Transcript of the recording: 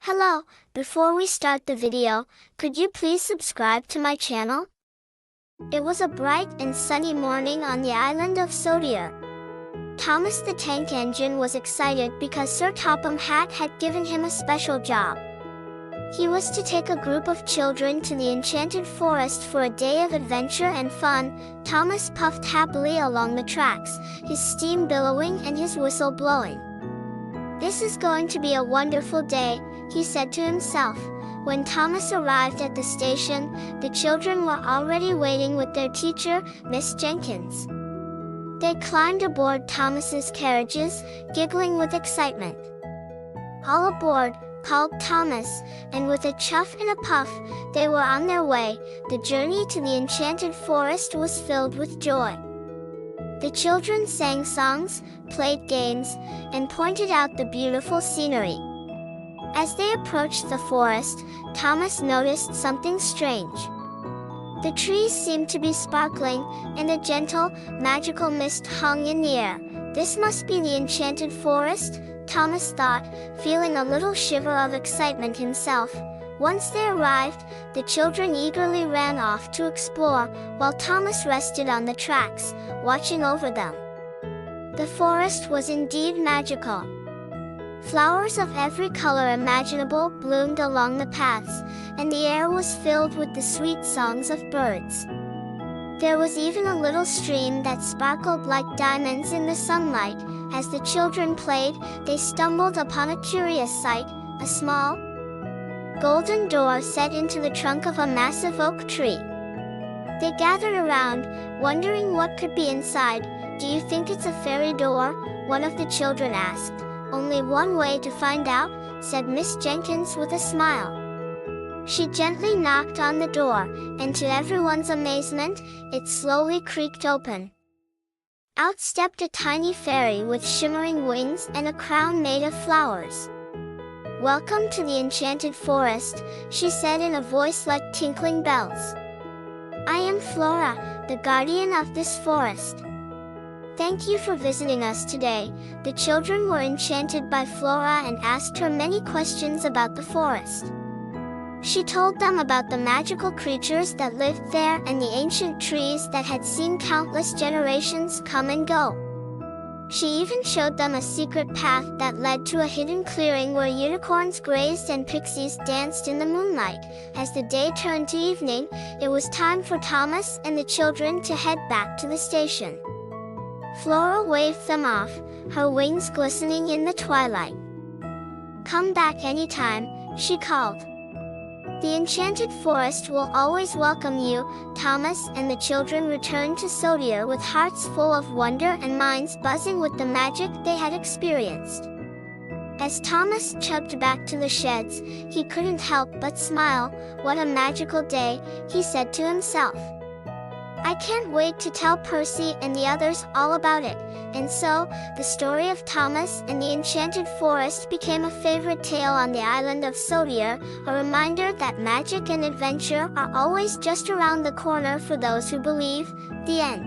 Hello, before we start the video, could you please subscribe to my channel? It was a bright and sunny morning on the island of Sodir. Thomas the Tank Engine was excited because Sir Topham Hatt had given him a special job. He was to take a group of children to the Enchanted Forest for a day of adventure and fun. Thomas puffed happily along the tracks, his steam billowing and his whistle blowing. "This is going to be a wonderful day," he said to himself. When Thomas arrived at the station, the children were already waiting with their teacher, Miss Jenkins. They climbed aboard Thomas's carriages, giggling with excitement. "All aboard," called Thomas, and with a chuff and a puff, they were on their way. The journey to the Enchanted Forest was filled with joy. The children sang songs, played games, and pointed out the beautiful scenery. As they approached the forest, Thomas noticed something strange. The trees seemed to be sparkling, and a gentle, magical mist hung in the air. "This must be the Enchanted Forest," Thomas thought, feeling a little shiver of excitement himself. Once they arrived, the children eagerly ran off to explore, while Thomas rested on the tracks, watching over them. The forest was indeed magical. Flowers of every color imaginable bloomed along the paths, and the air was filled with the sweet songs of birds. There was even a little stream that sparkled like diamonds in the sunlight. As the children played, they stumbled upon a curious sight, a small, golden door set into the trunk of a massive oak tree. They gathered around, wondering what could be inside. "Do you think it's a fairy door?" one of the children asked. "Only one way to find out," said Miss Jenkins with a smile. She gently knocked on the door, and to everyone's amazement, it slowly creaked open. Out stepped a tiny fairy with shimmering wings and a crown made of flowers. "Welcome to the Enchanted Forest," she said in a voice like tinkling bells. "I am Flora, the guardian of this forest. Thank you for visiting us today." The children were enchanted by Flora and asked her many questions about the forest. She told them about the magical creatures that lived there and the ancient trees that had seen countless generations come and go. She even showed them a secret path that led to a hidden clearing where unicorns grazed and pixies danced in the moonlight. As the day turned to evening, it was time for Thomas and the children to head back to the station. Flora waved them off, her wings glistening in the twilight. "Come back anytime," she called. "The Enchanted Forest will always welcome you." Thomas and the children returned to Sodir with hearts full of wonder and minds buzzing with the magic they had experienced. As Thomas chugged back to the sheds, he couldn't help but smile. "What a magical day," he said to himself. "I can't wait to tell Percy and the others all about it." And so, the story of Thomas and the Enchanted Forest became a favorite tale on the island of Sodir, a reminder that magic and adventure are always just around the corner for those who believe. The end.